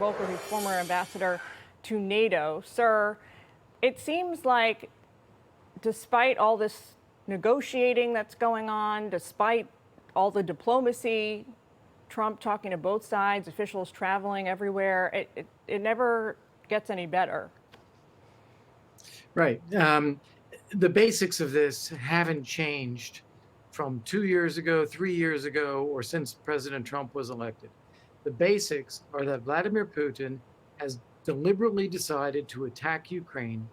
Volker, who's former ambassador to NATO. Sir, it seems like despite all this negotiating that's going on, despite all the diplomacy, Trump talking to both sides, officials traveling everywhere, it never gets any better. Right. The basics of this haven't changed from 2 years ago, 3 years ago, or since President Trump was elected. The basics are that Vladimir Putin has deliberately decided to attack Ukraine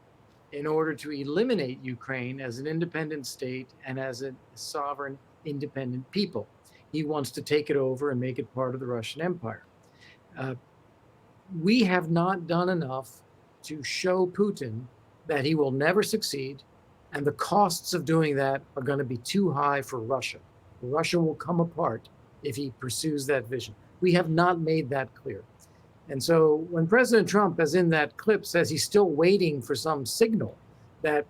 in order to eliminate Ukraine as an independent state and as a sovereign, independent people. He wants to take it over and make it part of the Russian Empire. We have not done enough to show Putin that he will never succeed, and the costs of doing that are going to be too high for Russia. Russia will come apart if he pursues that vision. We have not made that clear. And so when President Trump, as in that clip, says he's still waiting for some signal that,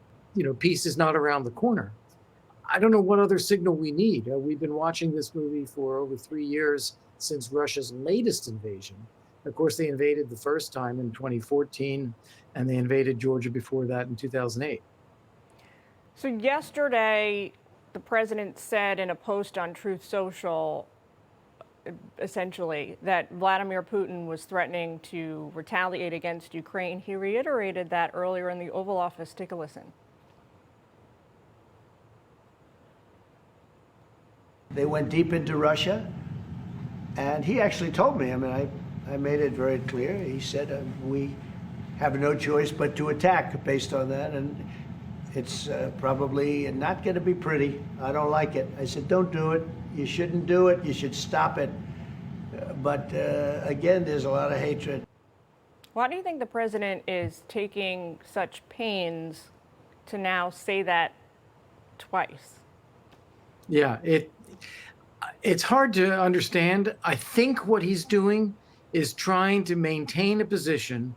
peace is not around the corner, I don't know what other signal we need. We've been watching this movie for over 3 years since Russia's latest invasion. Of course, they invaded the first time in 2014, and they invaded Georgia before that in 2008. So yesterday, the president said in a post on Truth Social, essentially, that Vladimir Putin was threatening to retaliate against Ukraine. He reiterated that earlier in the Oval Office. Take a listen. They went deep into Russia, and he actually told me, I made it very clear. He said, we have no choice but to attack based on that, and it's probably not going to be pretty. I don't like it. I said, don't do it. You shouldn't do it. You should stop it. But again, there's a lot of hatred. Why do you think the president is taking such pains to now say that twice? Yeah, it's hard to understand. I think what he's doing is trying to maintain a position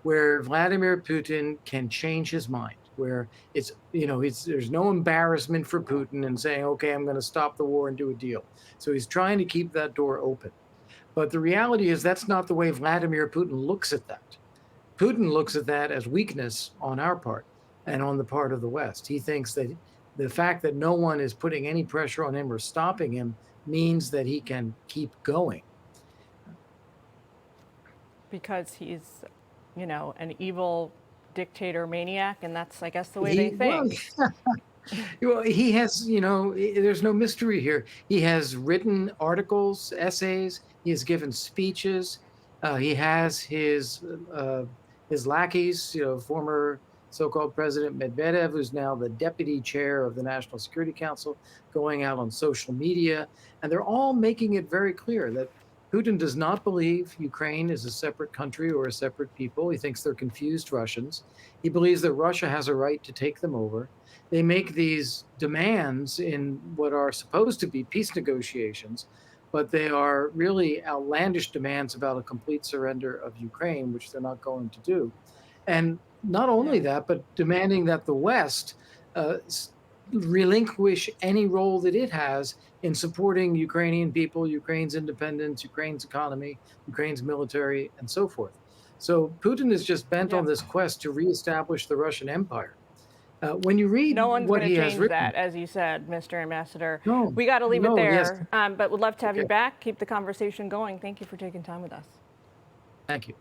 where Vladimir Putin can change his mind, where there's no embarrassment for Putin in saying, okay, I'm going to stop the war and do a deal. So he's trying to keep that door open. But the reality is that's not the way Vladimir Putin looks at that. Putin looks at that as weakness on our part and on the part of the West. He thinks that the fact that no one is putting any pressure on him or stopping him means that he can keep going. Because he's, an evil dictator maniac, and that's, I guess, the way they think. Well, he has, there's no mystery here. He has written articles, essays. He has given speeches. He has his lackeys, former so-called President Medvedev, who's now the deputy chair of the National Security Council, going out on social media. And they're all making it very clear that Putin does not believe Ukraine is a separate country or a separate people. He thinks they're confused Russians. He believes that Russia has a right to take them over. They make these demands in what are supposed to be peace negotiations, but they are really outlandish demands about a complete surrender of Ukraine, which they're not going to do. And not only that, but demanding that the West relinquish any role that it has in supporting Ukrainian people, Ukraine's independence, Ukraine's economy, Ukraine's military, and so forth. So Putin is just bent on this quest to reestablish the Russian Empire. When you read no one's what he has written, that, as you said, Mr. Ambassador. No, we got to leave it there, yes. but we'd love to have you back. Keep the conversation going. Thank you for taking time with us. Thank you.